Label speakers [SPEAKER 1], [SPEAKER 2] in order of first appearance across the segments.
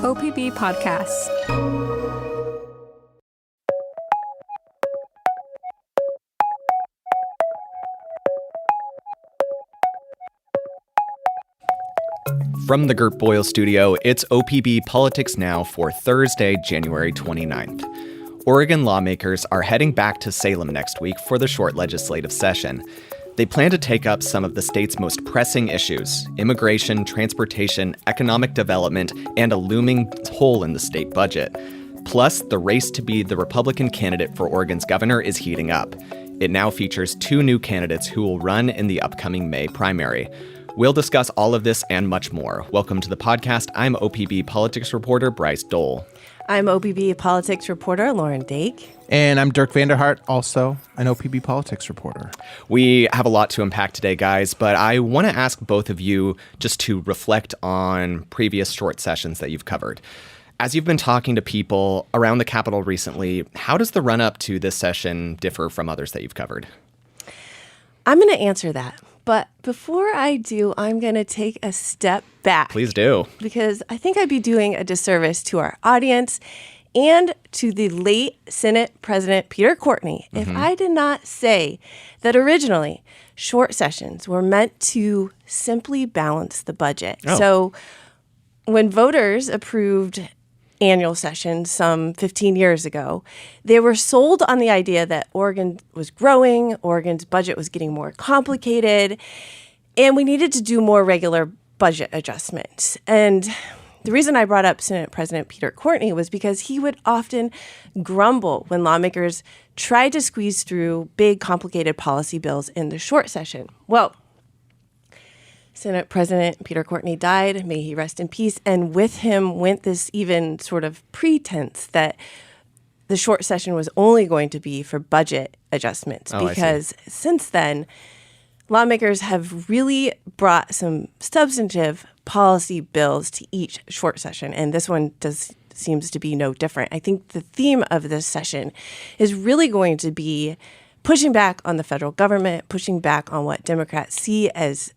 [SPEAKER 1] OPB Podcasts.
[SPEAKER 2] From the Gert Boyle studio, it's OPB Politics Now for Thursday, January 29th. Oregon lawmakers are heading back to Salem next week for the short legislative session. They plan to take up some of the state's most pressing issues: immigration, transportation, economic development, and a looming hole in the state budget. Plus, the race to be the Republican candidate for Oregon's governor is heating up. It now features two new candidates who will run in the upcoming May primary. We'll discuss all of this and much more. Welcome to the podcast. I'm OPB politics reporter Bryce Dole.
[SPEAKER 3] I'm OPB politics reporter Lauren Dake.
[SPEAKER 4] And I'm Dirk Vanderhart, also an OPB politics reporter.
[SPEAKER 2] We have a lot to unpack today, guys, but I want to ask both of you just to reflect on previous short sessions that you've covered. As you've been talking to people around the Capitol recently, how does the run-up to this session differ from others that you've covered?
[SPEAKER 3] I'm going to answer that. But before I do, I'm going to take a step back.
[SPEAKER 2] Please do.
[SPEAKER 3] Because I think I'd be doing a disservice to our audience and to the late Senate President Peter Courtney if I did not say that originally short sessions were meant to simply balance the budget.
[SPEAKER 2] Oh.
[SPEAKER 3] So when voters approved annual sessions some 15 years ago, they were sold on the idea that Oregon was growing, Oregon's budget was getting more complicated, and we needed to do more regular budget adjustments. And the reason I brought up Senate President Peter Courtney was because he would often grumble when lawmakers tried to squeeze through big, complicated policy bills in the short session. Well, Senate President Peter Courtney died, may he rest in peace, and with him went this even sort of pretense that the short session was only going to be for budget adjustments. Because since then, lawmakers have really brought some substantive policy bills to each short session, and this one seems to be no different. I think the theme of this session is really going to be pushing back on the federal government, pushing back on what Democrats see as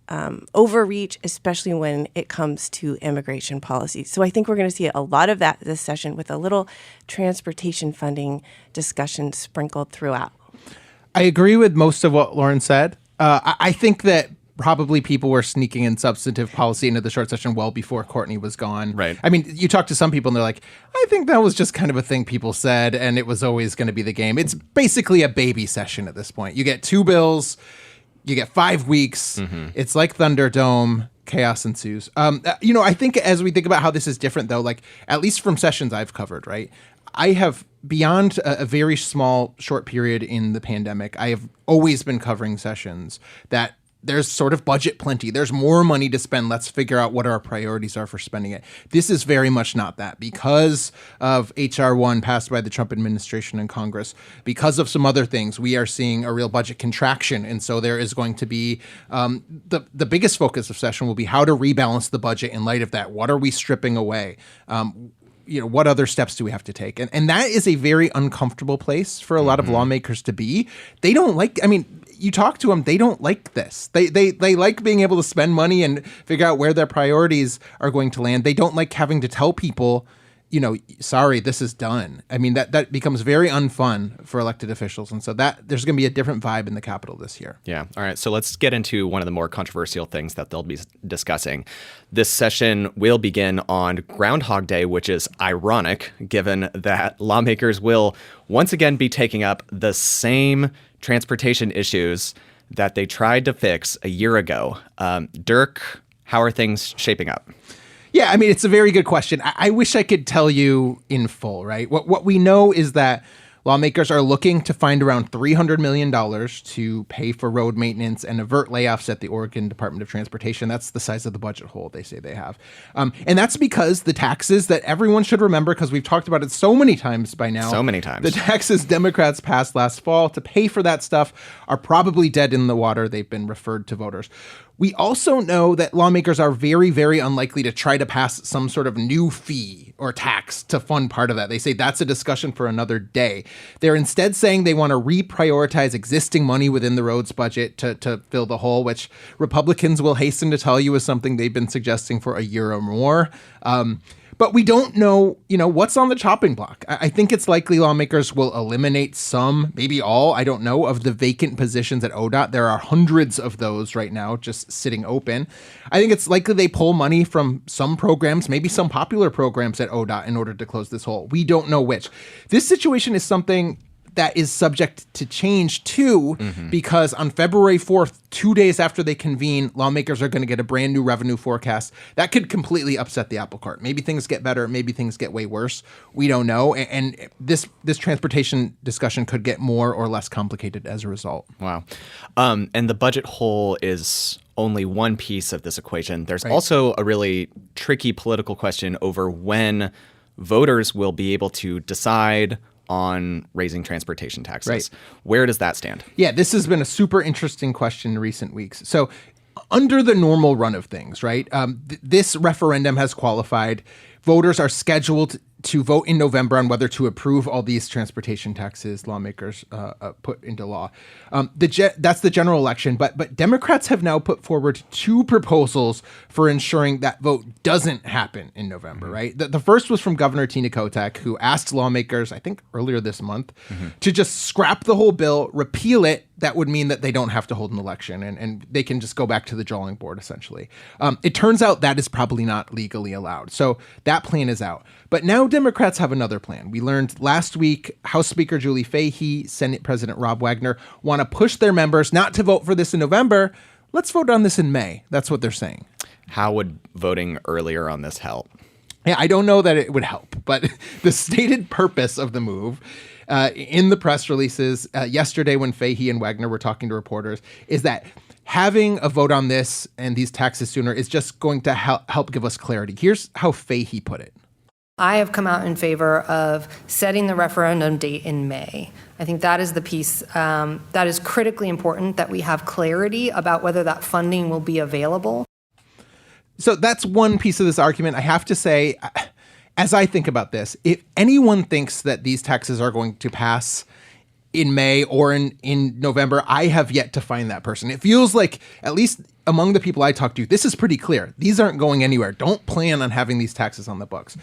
[SPEAKER 3] overreach, especially when it comes to immigration policy. So I think we're going to see a lot of that this session with a little transportation funding discussion sprinkled throughout.
[SPEAKER 4] I agree with most of what Lauren said. I think that probably people were sneaking in substantive policy into the short session well before Courtney was gone.
[SPEAKER 2] Right.
[SPEAKER 4] I mean, you talk to some people and they're like, I think that was just kind of a thing people said and it was always going to be the game. It's basically a baby session at this point. You get two bills, you get 5 weeks. It's like Thunderdome. Chaos ensues. I think as we think about how this is different, though, like at least from sessions I've covered, right? I have, beyond a very small, short period in the pandemic, I have always been covering sessions that there's sort of budget plenty. There's more money to spend. Let's figure out what our priorities are for spending it. This is very much not that. Because of H.R. 1 passed by the Trump administration and Congress, because of some other things, we are seeing a real budget contraction. And so there is going to be the biggest focus of session will be how to rebalance the budget in light of that. What are we stripping away? What other steps do we have to take? And that is a very uncomfortable place for a lot of lawmakers to be. They don't like, you talk to them, they don't like this. They like being able to spend money and figure out where their priorities are going to land. They don't like having to tell people, sorry, this is done. That becomes very unfun for elected officials. And so there's going to be a different vibe in the Capitol this year.
[SPEAKER 2] Yeah. All right. So let's get into one of the more controversial things that they'll be discussing. This session will begin on Groundhog Day, which is ironic given that lawmakers will once again be taking up the same transportation issues that they tried to fix a year ago. Dirk, how are things shaping up?
[SPEAKER 4] Yeah, it's a very good question. I wish I could tell you in full, right? What we know is that lawmakers are looking to find around $300 million to pay for road maintenance and avert layoffs at the Oregon Department of Transportation. That's the size of the budget hole they say they have. And that's because the taxes that everyone should remember, because we've talked about it so many times by now.
[SPEAKER 2] So many times.
[SPEAKER 4] The taxes Democrats passed last fall to pay for that stuff are probably dead in the water. They've been referred to voters. We also know that lawmakers are very, very unlikely to try to pass some sort of new fee or tax to fund part of that. They say that's a discussion for another day. They're instead saying they want to reprioritize existing money within the roads budget to fill the hole, which Republicans will hasten to tell you is something they've been suggesting for a year or more. But we don't know, what's on the chopping block. I think it's likely lawmakers will eliminate some, maybe all, I don't know, of the vacant positions at ODOT. There are hundreds of those right now just sitting open. I think it's likely they pull money from some programs, maybe some popular programs at ODOT in order to close this hole. We don't know which. This situation is something that is subject to change too, because on February 4th, 2 days after they convene, lawmakers are going to get a brand new revenue forecast. That could completely upset the apple cart. Maybe things get better, maybe things get way worse. We don't know. And this transportation discussion could get more or less complicated as a result.
[SPEAKER 2] Wow. And the budget hole is only one piece of this equation. There's also a really tricky political question over when voters will be able to decide on raising transportation taxes.
[SPEAKER 4] Right.
[SPEAKER 2] Where does that stand?
[SPEAKER 4] Yeah, this has been a super interesting question in recent weeks. So under the normal run of things, right, this referendum has qualified. Voters are scheduled to vote in November on whether to approve all these transportation taxes lawmakers put into law. That's the general election, but Democrats have now put forward two proposals for ensuring that vote doesn't happen in November, right? The first was from Governor Tina Kotek, who asked lawmakers, I think earlier this month, to just scrap the whole bill, repeal it. That would mean that they don't have to hold an election and they can just go back to the drawing board, essentially. It turns out that is probably not legally allowed. So that plan is out. But now Democrats have another plan. We learned last week House Speaker Julie Fahey, Senate President Rob Wagner want to push their members not to vote for this in November. Let's vote on this in May. That's what they're saying.
[SPEAKER 2] How would voting earlier on this help?
[SPEAKER 4] Yeah, I don't know that it would help, but the stated purpose of the move in the press releases yesterday when Fahey and Wagner were talking to reporters is that having a vote on this and these taxes sooner is just going to help give us clarity. Here's how Fahey put it.
[SPEAKER 1] I have come out in favor of setting the referendum date in May. I think that is the piece that is critically important, that we have clarity about whether that funding will be available.
[SPEAKER 4] So that's one piece of this argument. I have to say, as I think about this, if anyone thinks that these taxes are going to pass in May or in November, I have yet to find that person. It feels like, at least among the people I talk to, this is pretty clear. These aren't going anywhere. Don't plan on having these taxes on the books.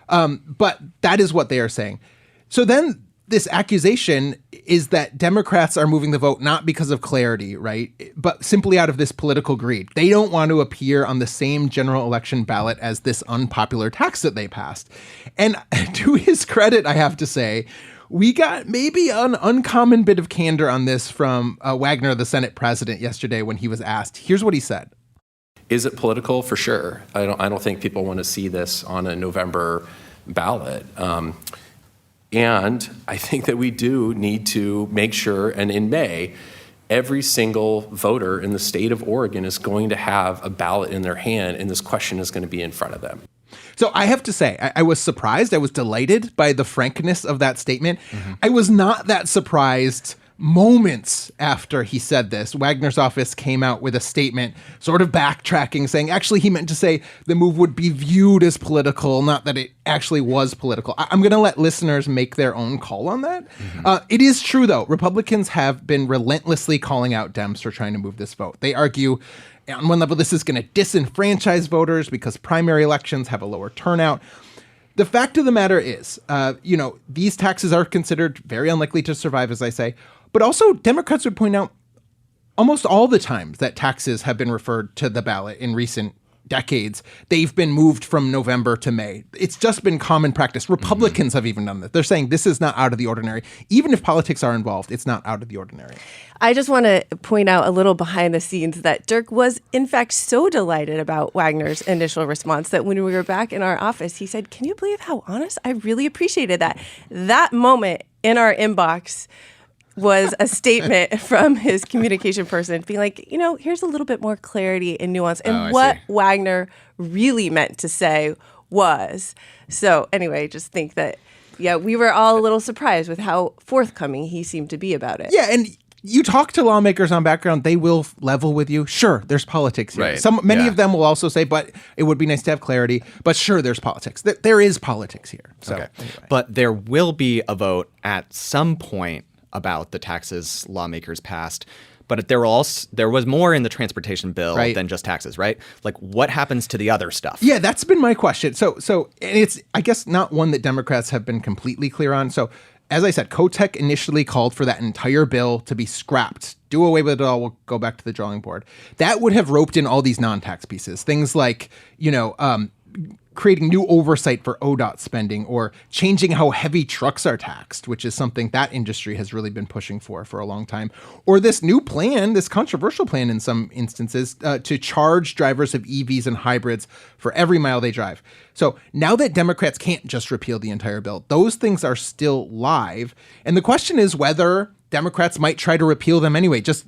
[SPEAKER 4] But that is what they are saying. So then this accusation is that Democrats are moving the vote not because of clarity, right, but simply out of this political greed. They don't want to appear on the same general election ballot as this unpopular tax that they passed. And to his credit, I have to say, we got maybe an uncommon bit of candor on this from Wagner, the Senate president, yesterday when he was asked. Here's what he said.
[SPEAKER 5] Is it political? For sure. I don't think people want to see this on a November ballot. And I think that we do need to make sure, and in May, every single voter in the state of Oregon is going to have a ballot in their hand, and this question is going to be in front of them.
[SPEAKER 4] So I have to say, I was surprised. I was delighted by the frankness of that statement. I was not that surprised moments after he said this. Wagner's office came out with a statement sort of backtracking, saying actually he meant to say the move would be viewed as political, not that it actually was political. I'm going to let listeners make their own call on that. It is true, though. Republicans have been relentlessly calling out Dems for trying to move this vote. They argue on one level this is going to disenfranchise voters because primary elections have a lower turnout. The fact of the matter is, these taxes are considered very unlikely to survive, as I say. But also, Democrats would point out almost all the times that taxes have been referred to the ballot in recent decades, they've been moved from November to May. It's just been common practice. Republicans have even done that. They're saying this is not out of the ordinary. Even if politics are involved, it's not out of the ordinary.
[SPEAKER 3] I just want to point out a little behind the scenes that Dirk was, in fact, so delighted about Wagner's initial response that when we were back in our office, he said, "Can you believe how honest? I really appreciated that." That moment in our inbox was a statement from his communication person being like, here's a little bit more clarity and nuance. And what Wagner really meant to say was. So anyway, just think that, we were all a little surprised with how forthcoming he seemed to be about it.
[SPEAKER 4] Yeah, and you talk to lawmakers on background, they will level with you. Sure, there's politics here.
[SPEAKER 2] Right.
[SPEAKER 4] Many of them will also say, but it would be nice to have clarity. But sure, there's politics. There is politics here. So,
[SPEAKER 2] okay.
[SPEAKER 4] Anyway.
[SPEAKER 2] But there will be a vote at some point about the taxes lawmakers passed. But there was more in the transportation bill
[SPEAKER 4] Right.
[SPEAKER 2] than just taxes, right? Like, what happens to the other stuff?
[SPEAKER 4] Yeah, that's been my question. So and it's, I guess, not one that Democrats have been completely clear on. So as I said, Kotek initially called for that entire bill to be scrapped. Do away with it all. We'll go back to the drawing board. That would have roped in all these non-tax pieces. Things like, creating new oversight for ODOT spending or changing how heavy trucks are taxed, which is something that industry has really been pushing for a long time. Or this new plan, this controversial plan in some instances, to charge drivers of EVs and hybrids for every mile they drive. So now that Democrats can't just repeal the entire bill, those things are still live. And the question is whether Democrats might try to repeal them anyway. Just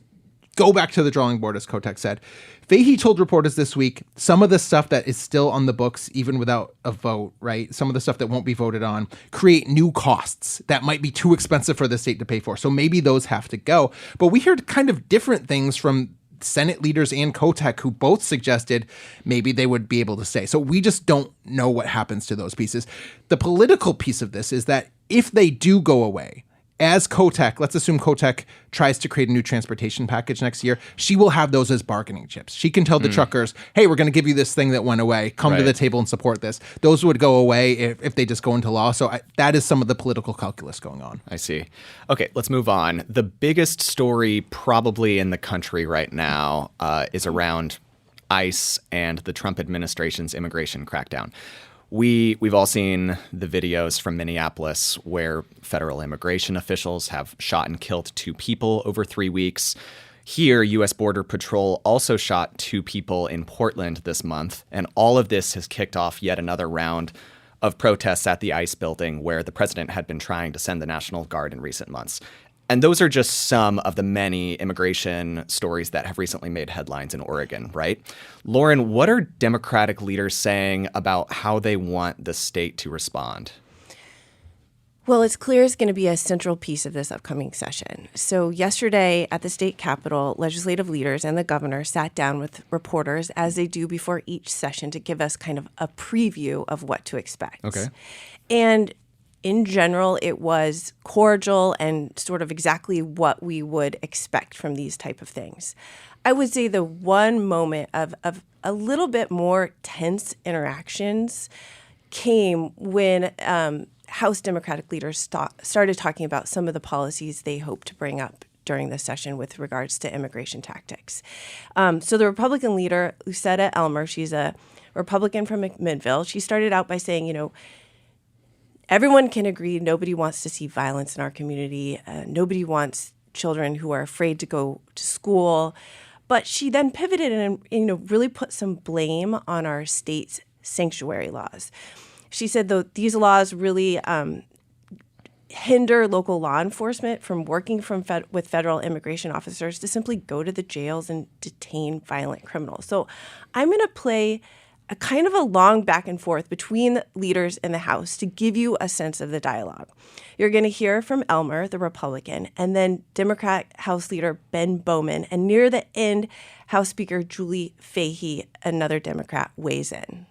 [SPEAKER 4] go back to the drawing board, as Kotek said. Fahey told reporters this week some of the stuff that is still on the books, even without a vote, right? Some of the stuff that won't be voted on, create new costs that might be too expensive for the state to pay for. So maybe those have to go. But we heard kind of different things from Senate leaders and Kotek, who both suggested maybe they would be able to stay. So we just don't know what happens to those pieces. The political piece of this is that if they do go away, as Kotek, let's assume Kotek tries to create a new transportation package next year, she will have those as bargaining chips. She can tell the truckers, hey, we're going to give you this thing that went away. Come to the table and support this. Those would go away if they just go into law. So that is some of the political calculus going on.
[SPEAKER 2] I see. Okay, let's move on. The biggest story probably in the country right now is around ICE and the Trump administration's immigration crackdown. We've all seen the videos from Minneapolis where federal immigration officials have shot and killed 2 people over 3 weeks. Here, U.S. Border Patrol also shot 2 people in Portland this month, and all of this has kicked off yet another round of protests at the ICE building where the president had been trying to send the National Guard in recent months. And those are just some of the many immigration stories that have recently made headlines in Oregon, right? Lauren, what are Democratic leaders saying about how they want the state to respond?
[SPEAKER 3] Well, it's clear it's going to be a central piece of this upcoming session. So yesterday at the state capitol, legislative leaders and the governor sat down with reporters, as they do before each session, to give us kind of a preview of what to expect.
[SPEAKER 2] Okay.
[SPEAKER 3] And in general, it was cordial and sort of exactly what we would expect from these type of things. I would say the one moment of a little bit more tense interactions came when House Democratic leaders started talking about some of the policies they hope to bring up during the session with regards to immigration tactics. So the Republican leader, Lucetta Elmer, she's a Republican from McMinnville, she started out by saying, everyone can agree nobody wants to see violence in our community. Nobody wants children who are afraid to go to school. But she then pivoted and really put some blame on our state's sanctuary laws. She said, though, these laws really hinder local law enforcement from working with federal immigration officers to simply go to the jails and detain violent criminals. So I'm going to play a kind of a long back and forth between the leaders in the House to give you a sense of the dialogue. You're going to hear from Elmer, the Republican, and then Democrat House Leader Ben Bowman, and near the end, House Speaker Julie Fahey, another Democrat, weighs in.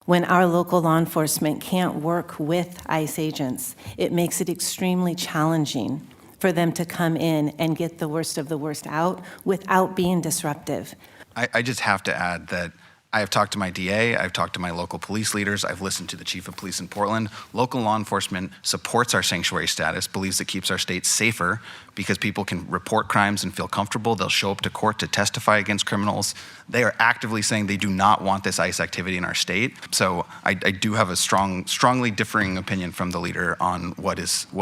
[SPEAKER 6] When our local law enforcement can't work with ICE agents, it makes it extremely challenging for them to come in and get the worst of the worst out without being disruptive.
[SPEAKER 7] I just have to add that I have talked to my DA, I've talked to my local police leaders, I've listened to the chief of police in Portland. Local law enforcement supports our sanctuary status, believes it keeps our state safer because people can report crimes and feel comfortable. They'll show up to court to testify against criminals. They are actively saying they do not want this ICE activity in our state. So I do have a strongly differing opinion from the leader on what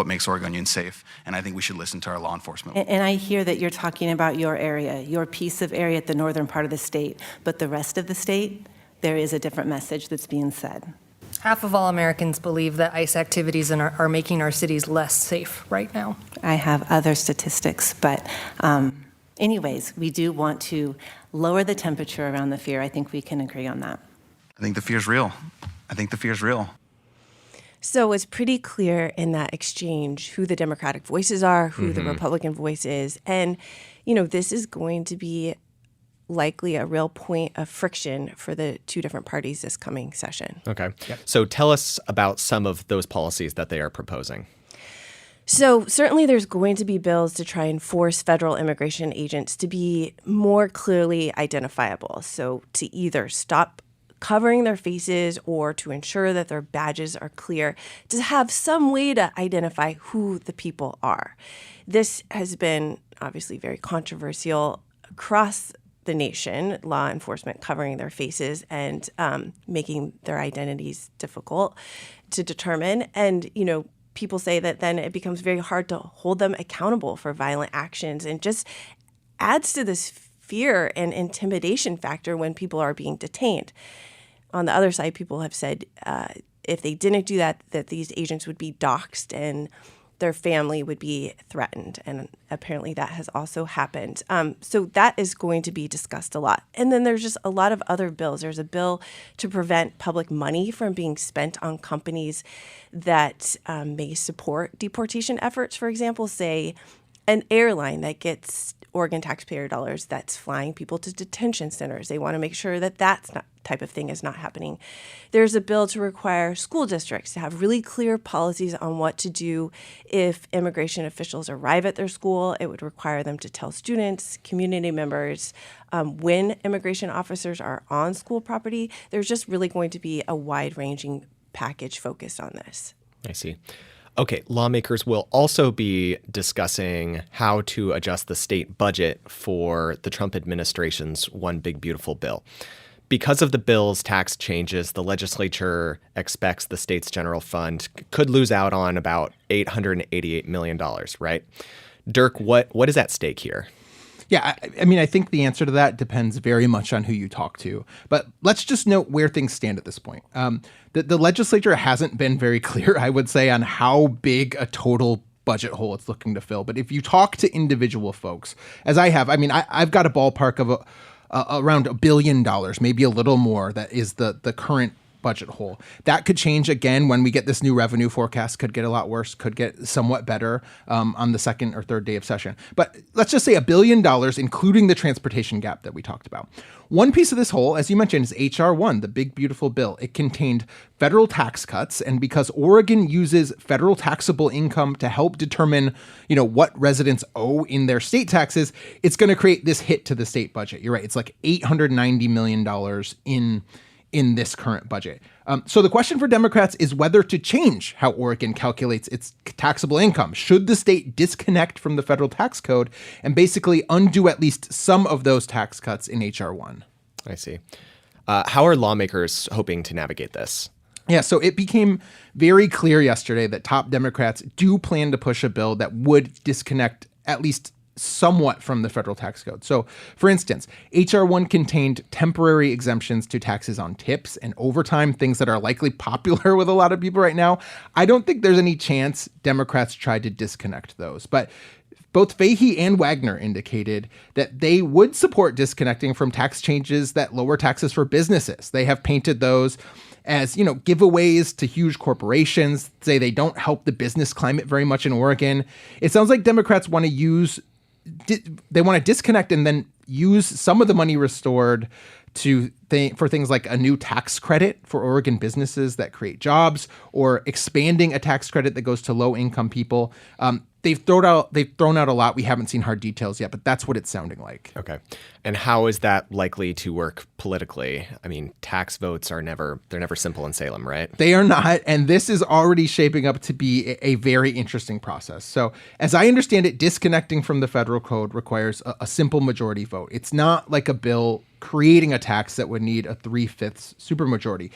[SPEAKER 7] makes Oregonians safe, and I think we should listen to our law enforcement.
[SPEAKER 6] And I hear that you're talking about your area, your piece of area at the northern part of the state, but the rest of the state, there is a different message that's being said.
[SPEAKER 1] Half of all Americans believe that ICE activities are making our cities less safe right now.
[SPEAKER 6] I have other statistics, but anyways, we do want to lower the temperature around the fear. I think we can agree on that.
[SPEAKER 7] I think the fear's real.
[SPEAKER 3] So it's pretty clear in that exchange who the Democratic voices are, who the Republican voice is. And, this is going to be likely a real point of friction for the two different parties this coming session.
[SPEAKER 2] Okay. Yep. So tell us about some of those policies that they are proposing.
[SPEAKER 3] So certainly there's going to be bills to try and force federal immigration agents to be more clearly identifiable. So to either stop covering their faces or to ensure that their badges are clear, to have some way to identify who the people are. This has been obviously very controversial across the nation, law enforcement covering their faces and making their identities difficult to determine. And, people say that then it becomes very hard to hold them accountable for violent actions and just adds to this fear and intimidation factor when people are being detained. On the other side, people have said if they didn't do that, that these agents would be doxxed and their family would be threatened. And apparently that has also happened. So that is going to be discussed a lot. And then there's just a lot of other bills. There's a bill to prevent public money from being spent on companies that may support deportation efforts. For example, say an airline that gets Oregon taxpayer dollars that's flying people to detention centers. They want to make sure that type of thing is not happening. There's a bill to require school districts to have really clear policies on what to do if immigration officials arrive at their school. It would require them to tell students, community members, when immigration officers are on school property. There's just really going to be a wide-ranging package focused on this.
[SPEAKER 2] I see. Okay, lawmakers will also be discussing how to adjust the state budget for the Trump administration's One Big Beautiful Bill. Because of the bill's tax changes, the legislature expects the state's general fund could lose out on about $888 million, right? Dirk, what is at stake here?
[SPEAKER 4] Yeah, I mean, I think the answer to that depends very much on who you talk to. But let's just note where things stand at this point. The legislature hasn't been very clear, I would say, on how big a total budget hole it's looking to fill. But if you talk to individual folks, as I have, I mean, I've got a ballpark of around $1 billion, maybe a little more, that is the current budget hole. That could change again when we get this new revenue forecast, could get a lot worse, could get somewhat better on the second or third day of session. But let's just say $1 billion, including the transportation gap that we talked about. One piece of this hole, as you mentioned, is H.R. 1, the big, beautiful bill. It contained federal tax cuts. And because Oregon uses federal taxable income to help determine, what residents owe in their state taxes, it's going to create this hit to the state budget. You're right. It's like $890 million in this current budget. So the question for Democrats is whether to change how Oregon calculates its taxable income. Should the state disconnect from the federal tax code and basically undo at least some of those tax cuts in H.R. 1?
[SPEAKER 2] I see. How are lawmakers hoping to navigate this?
[SPEAKER 4] Yeah, so it became very clear yesterday that top Democrats do plan to push a bill that would disconnect at least somewhat from the federal tax code. So, for instance, H.R. 1 contained temporary exemptions to taxes on tips and overtime, things that are likely popular with a lot of people right now. I don't think there's any chance Democrats tried to disconnect those. But both Fahey and Wagner indicated that they would support disconnecting from tax changes that lower taxes for businesses. They have painted those as, giveaways to huge corporations, say they don't help the business climate very much in Oregon. It sounds like Democrats want to they want to disconnect and then use some of the money restored for things like a new tax credit for Oregon businesses that create jobs, or expanding a tax credit that goes to low-income people. They've thrown out a lot. We haven't seen hard details yet, but that's what it's sounding like.
[SPEAKER 2] Okay. And how is that likely to work politically? I mean, tax votes they're never simple in Salem, right?
[SPEAKER 4] They are not. And this is already shaping up to be a very interesting process. So as I understand it, disconnecting from the federal code requires a simple majority vote. It's not like a bill creating a tax that would need a 3/5 supermajority.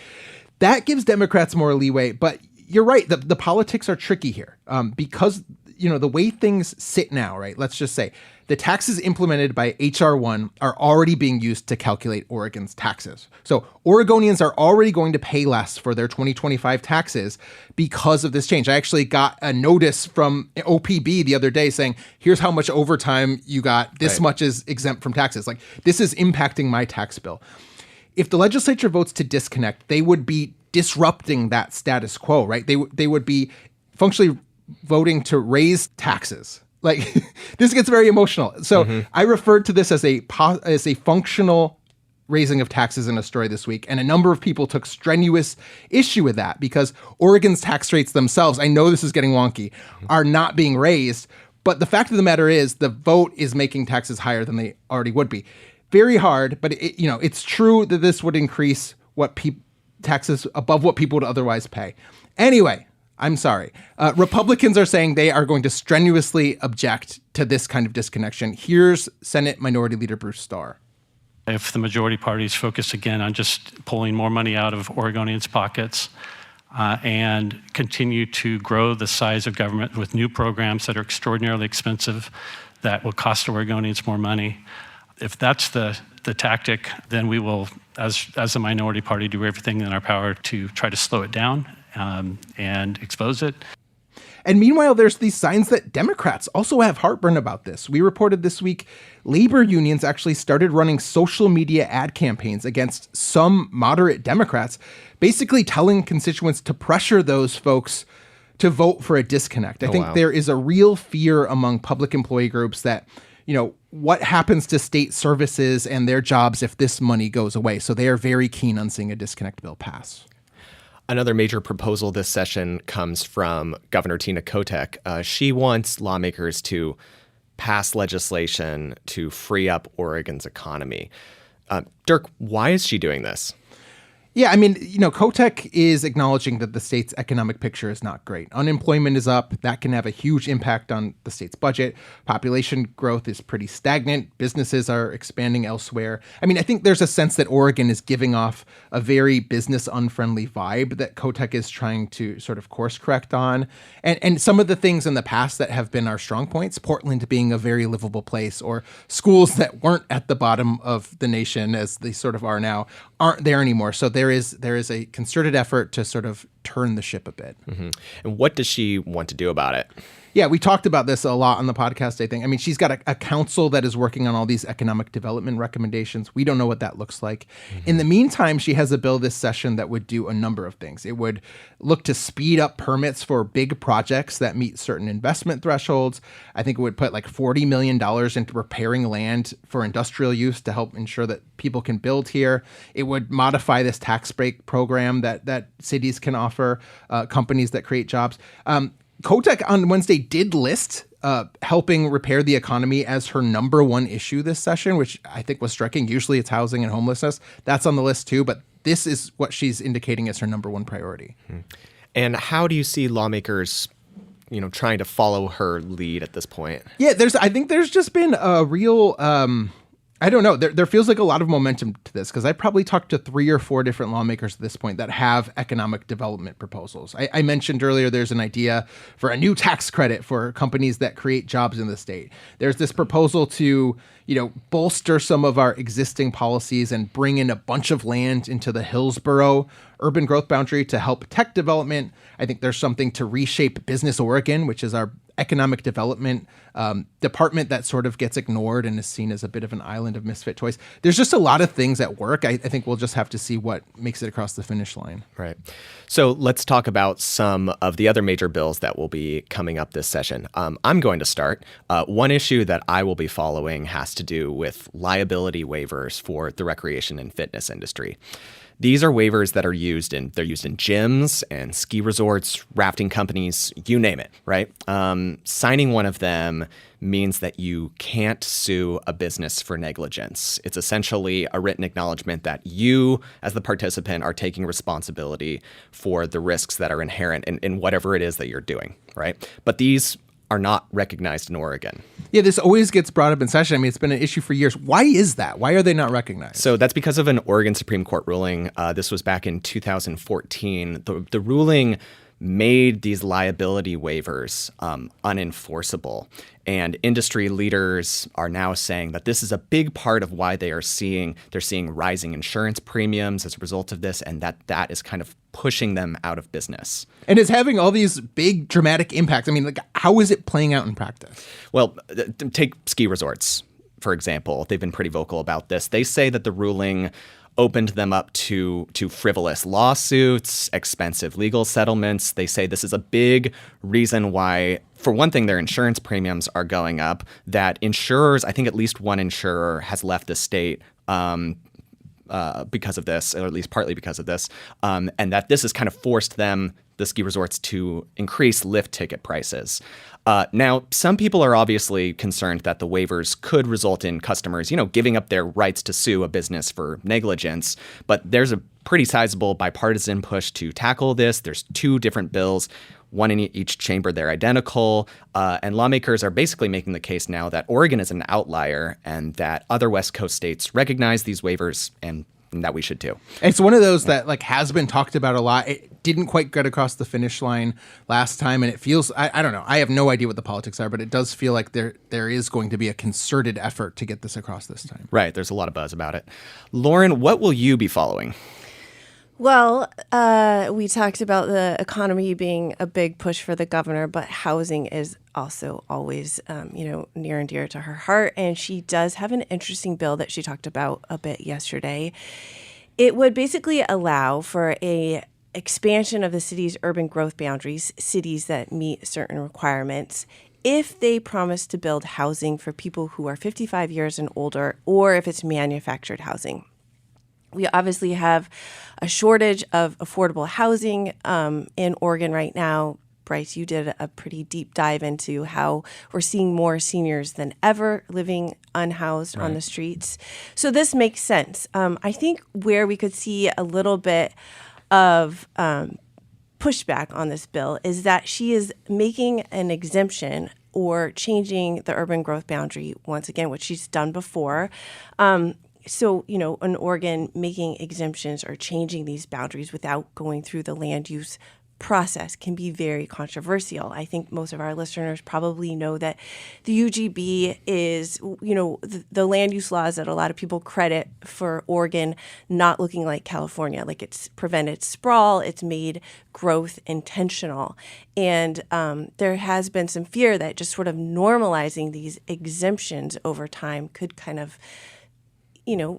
[SPEAKER 4] That gives Democrats more leeway. But you're right. The politics are tricky here because the way things sit now, right? Let's just say the taxes implemented by H.R. 1 are already being used to calculate Oregon's taxes. So Oregonians are already going to pay less for their 2025 taxes because of this change. I actually got a notice from OPB the other day saying, here's how much overtime you got. This much is exempt from taxes. Like, this is impacting my tax bill. If the legislature votes to disconnect, they would be disrupting that status quo, right? They would be functionally voting to raise taxes. Like, this gets very emotional. So I referred to this as a functional raising of taxes in a story this week, and a number of people took strenuous issue with that because Oregon's tax rates themselves, I know this is getting wonky, are not being raised. But the fact of the matter is the vote is making taxes higher than they already would be. Very hard, but it's true that this would increase taxes above what people would otherwise pay. Anyway, I'm sorry. Republicans are saying they are going to strenuously object to this kind of disconnection. Here's Senate Minority Leader Bruce Starr.
[SPEAKER 8] If the majority parties focus again on just pulling more money out of Oregonians' pockets and continue to grow the size of government with new programs that are extraordinarily expensive, that will cost Oregonians more money, if that's the tactic, then we will, as a minority party, do everything in our power to try to slow it down and expose it.
[SPEAKER 4] And meanwhile, there's these signs that Democrats also have heartburn about this. We reported this week, labor unions actually started running social media ad campaigns against some moderate Democrats, basically telling constituents to pressure those folks to vote for a disconnect. I think there is a real fear among public employee groups that, what happens to state services and their jobs if this money goes away. So they are very keen on seeing a disconnect bill pass.
[SPEAKER 2] Another major proposal this session comes from Governor Tina Kotek. She wants lawmakers to pass legislation to free up Oregon's economy. Dirk, why is she doing this?
[SPEAKER 4] Yeah, I mean, Kotek is acknowledging that the state's economic picture is not great. Unemployment is up. That can have a huge impact on the state's budget. Population growth is pretty stagnant. Businesses are expanding elsewhere. I mean, I think there's a sense that Oregon is giving off a very business-unfriendly vibe that Kotek is trying to sort of course correct on. And some of the things in the past that have been our strong points, Portland being a very livable place, or schools that weren't at the bottom of the nation as they sort of are now, aren't there anymore. So there is a concerted effort to sort of turn the ship a bit.
[SPEAKER 2] Mm-hmm. And what does she want to do about it?
[SPEAKER 4] Yeah, we talked about this a lot on the podcast, I think. I mean, she's got a council that is working on all these economic development recommendations. We don't know what that looks like. Mm-hmm. In the meantime, she has a bill this session that would do a number of things. It would look to speed up permits for big projects that meet certain investment thresholds. I think it would put like $40 million into repairing land for industrial use to help ensure that people can build here. It would modify this tax break program that cities can offer companies that create jobs. Kotek on Wednesday did list helping repair the economy as her number one issue this session, which I think was striking. Usually it's housing and homelessness. That's on the list too, but this is what she's indicating as her number one priority.
[SPEAKER 2] And how do you see lawmakers, trying to follow her lead at this point?
[SPEAKER 4] Yeah, I think there's just been a real I don't know. There feels like a lot of momentum to this because I probably talked to 3 or 4 different lawmakers at this point that have economic development proposals. I mentioned earlier there's an idea for a new tax credit for companies that create jobs in the state. There's this proposal to, bolster some of our existing policies and bring in a bunch of land into the Hillsborough urban growth boundary to help tech development. I think there's something to reshape Business Oregon, which is our economic development department that sort of gets ignored and is seen as a bit of an island of misfit toys. There's just a lot of things at work. I think we'll just have to see what makes it across the finish line.
[SPEAKER 2] Right. So let's talk about some of the other major bills that will be coming up this session. I'm going to start. One issue that I will be following has to do with liability waivers for the recreation and fitness industry. These are waivers that are used in gyms and ski resorts, rafting companies, you name it, right? Signing one of them means that you can't sue a business for negligence. It's essentially a written acknowledgement that you, as the participant, are taking responsibility for the risks that are inherent in whatever it is that you're doing, right? But these are not recognized in Oregon.
[SPEAKER 4] Yeah, this always gets brought up in session. I mean, it's been an issue for years. Why is that? Why are they not recognized?
[SPEAKER 2] So that's because of an Oregon Supreme Court ruling. This was back in 2014. The ruling made these liability waivers unenforceable. And industry leaders are now saying that this is a big part of why they're seeing rising insurance premiums as a result of this, and that is kind of pushing them out of business.
[SPEAKER 4] And it's having all these big dramatic impacts. I mean, how is it playing out in practice?
[SPEAKER 2] Well, take ski resorts, for example. They've been pretty vocal about this. They say that the ruling opened them up to frivolous lawsuits, expensive legal settlements. They say this is a big reason why, for one thing, their insurance premiums are going up, that insurers, I think at least one insurer has left the state because of this, or at least partly because of this, and that this has kind of forced the ski resorts to increase lift ticket prices. Now, some people are obviously concerned that the waivers could result in customers, giving up their rights to sue a business for negligence. But there's a pretty sizable bipartisan push to tackle this. There's 2 different bills, one in each chamber. They're identical. And lawmakers are basically making the case now that Oregon is an outlier and that other West Coast states recognize these waivers and that we should too.
[SPEAKER 4] It's one of those that has been talked about a lot. It didn't quite get across the finish line last time, and it feels, I don't know, I have no idea what the politics are, but it does feel like there is going to be a concerted effort to get this across this time.
[SPEAKER 2] Right. There's a lot of buzz about it. Lauren, what will you be following?
[SPEAKER 3] Well, we talked about the economy being a big push for the governor, but housing is also always, near and dear to her heart. And she does have an interesting bill that she talked about a bit yesterday. It would basically allow for a expansion of the city's urban growth boundaries, cities that meet certain requirements, if they promise to build housing for people who are 55 years and older, or if it's manufactured housing. We obviously have a shortage of affordable housing in Oregon right now. Bryce, you did a pretty deep dive into how we're seeing more seniors than ever living unhoused on the streets. So this makes sense. I think where we could see a little bit of pushback on this bill is that she is making an exemption or changing the urban growth boundary once again, which she's done before. So, in Oregon, making exemptions or changing these boundaries without going through the land use process can be very controversial. I think most of our listeners probably know that the UGB is, the land use laws that a lot of people credit for Oregon not looking like California. Like, it's prevented sprawl, it's made growth intentional. And there has been some fear that just sort of normalizing these exemptions over time could kind of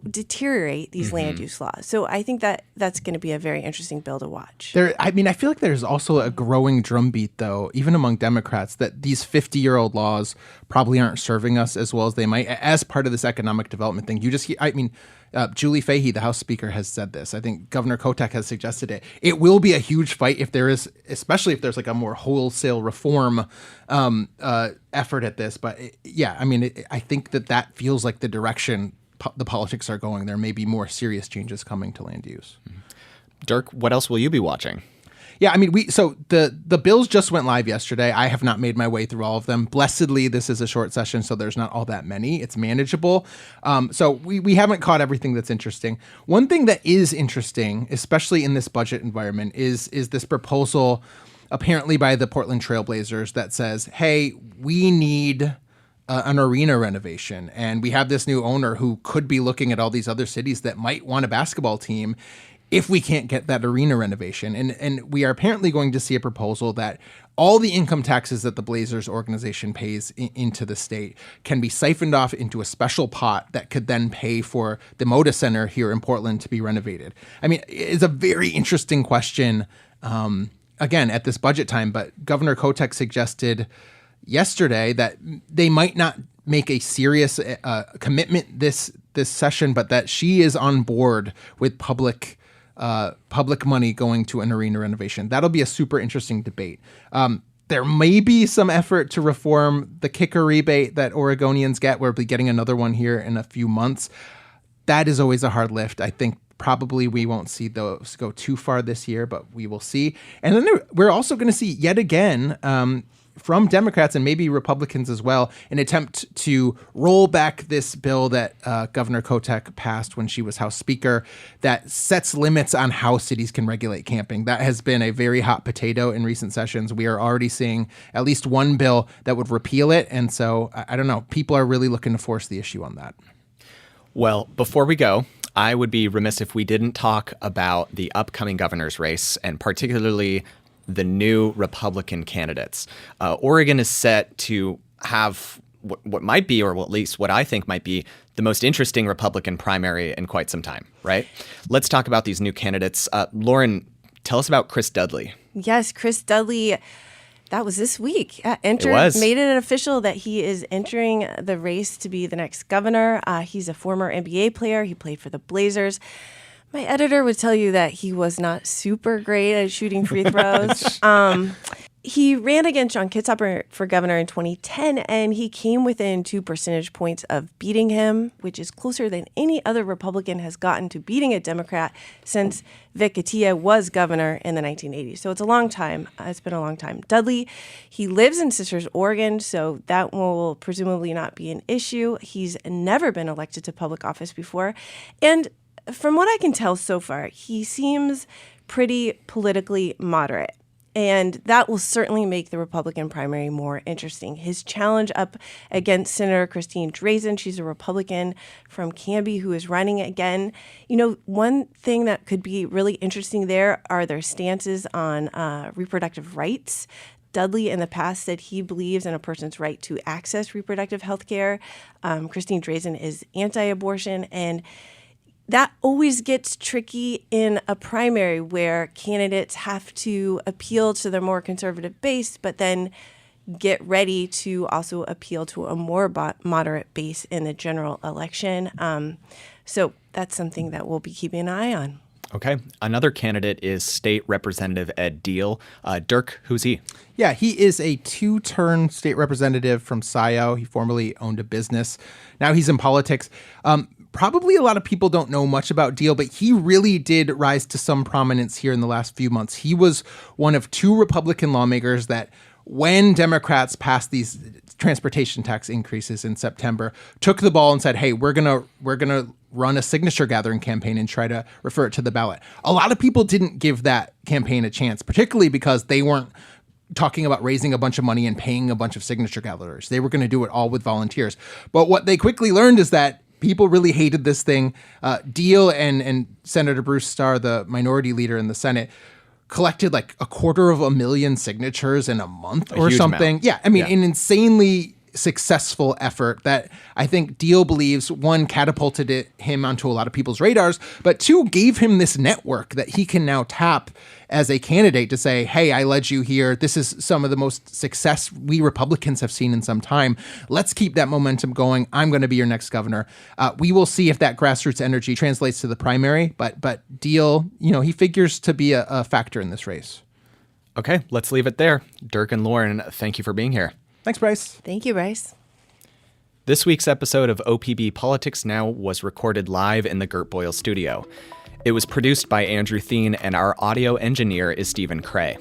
[SPEAKER 3] deteriorate these land use laws. So I think that that's going to be a very interesting bill to watch.
[SPEAKER 4] I feel like there's also a growing drumbeat, though, even among Democrats, that these 50-year-old laws probably aren't serving us as well as they might as part of this economic development thing. Julie Fahey, the House Speaker, has said this. I think Governor Kotek has suggested it. It will be a huge fight if there is, especially if there's like a more wholesale reform effort at this. But I think that feels like the direction the politics are going. There may be more serious changes coming to land use.
[SPEAKER 2] Dirk, what else will you be watching?
[SPEAKER 4] Yeah, so the bills just went live yesterday. I have not made my way through all of them. Blessedly, this is a short session, so there's not all that many. It's manageable. So we haven't caught everything that's interesting. One thing that is interesting, especially in this budget environment, is this proposal apparently by the Portland Trailblazers that says, hey, we need an arena renovation. And we have this new owner who could be looking at all these other cities that might want a basketball team if we can't get that arena renovation. And we are apparently going to see a proposal that all the income taxes that the Blazers organization pays into the state can be siphoned off into a special pot that could then pay for the Moda Center here in Portland to be renovated. It's a very interesting question, again, at this budget time, but Governor Kotek suggested yesterday that they might not make a serious commitment this session, but that she is on board with public money going to an arena renovation. That'll be a super interesting debate. There may be some effort to reform the kicker rebate that Oregonians get. We'll be getting another one here in a few months. That is always a hard lift. I think probably we won't see those go too far this year, but we will see. And then we're also going to see yet again from Democrats and maybe Republicans as well, an attempt to roll back this bill that Governor Kotek passed when she was House Speaker that sets limits on how cities can regulate camping. That has been a very hot potato in recent sessions. We are already seeing at least one bill that would repeal it. And so, I don't know, people are really looking to force the issue on that.
[SPEAKER 2] Well, before we go, I would be remiss if we didn't talk about the upcoming governor's race, and particularly the new Republican candidates. Oregon is set to have what might be, or at least what I think might be, the most interesting Republican primary in quite some time, right? Let's talk about these new candidates. Lauren, tell us about Chris Dudley.
[SPEAKER 3] Yes, Chris Dudley. That was this week.
[SPEAKER 2] Made
[SPEAKER 3] it official that he is entering the race to be the next governor. He's a former NBA player. He played for the Blazers. My editor would tell you that he was not super great at shooting free throws. He ran against John Kitzhaber for governor in 2010, and he came within 2 percentage points of beating him, which is closer than any other Republican has gotten to beating a Democrat since Vic Atiyeh was governor in the 1980s. So it's a long time. It's been a long time. Dudley, he lives in Sisters, Oregon, so that will presumably not be an issue. He's never been elected to public office before. And from what I can tell so far, he seems pretty politically moderate. And that will certainly make the Republican primary more interesting. His challenge up against Senator Christine Drazan, she's a Republican from Canby who is running again. You know, one thing that could be really interesting there are their stances on reproductive rights. Dudley in the past said he believes in a person's right to access reproductive health care. Christine Drazan is anti-abortion, and that always gets tricky in a primary where candidates have to appeal to their more conservative base, but then get ready to also appeal to a more moderate base in the general election. So that's something that we'll be keeping an eye on.
[SPEAKER 2] Okay. Another candidate is State Representative Ed Deal. Dirk, who's he?
[SPEAKER 4] Yeah, he is a 2-term state representative from Scioto. He formerly owned a business. Now he's in politics. Probably a lot of people don't know much about Deal, but he really did rise to some prominence here in the last few months. He was one of 2 Republican lawmakers that, when Democrats passed these transportation tax increases in September, took the ball and said, hey, we're gonna run a signature gathering campaign and try to refer it to the ballot. A lot of people didn't give that campaign a chance, particularly because they weren't talking about raising a bunch of money and paying a bunch of signature gatherers. They were going to do it all with volunteers. But what they quickly learned is that people really hated this thing. Deal and Senator Bruce Starr, the minority leader in the Senate, collected like 250,000 signatures in a month or something.
[SPEAKER 2] Amount.
[SPEAKER 4] Yeah, I mean, an insanely successful effort that I think Deal believes, one, catapulted him onto a lot of people's radars, but 2, gave him this network that he can now tap as a candidate to say, hey, I led you here. This is some of the most success we Republicans have seen in some time. Let's keep that momentum going. I'm going to be your next governor. We will see if that grassroots energy translates to the primary, but Deal, he figures to be a factor in this race.
[SPEAKER 2] Okay, let's leave it there. Dirk and Lauren, thank you for being here.
[SPEAKER 4] Thanks, Bryce.
[SPEAKER 3] Thank you, Bryce.
[SPEAKER 2] This week's episode of OPB Politics Now was recorded live in the Gert Boyle studio. It was produced by Andrew Thien, and our audio engineer is Stephen Cray.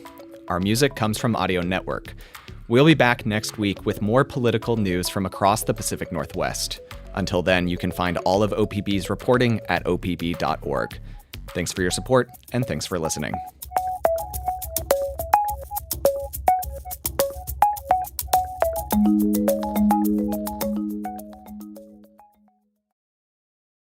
[SPEAKER 2] Our music comes from Audio Network. We'll be back next week with more political news from across the Pacific Northwest. Until then, you can find all of OPB's reporting at opb.org. Thanks for your support, and thanks for listening.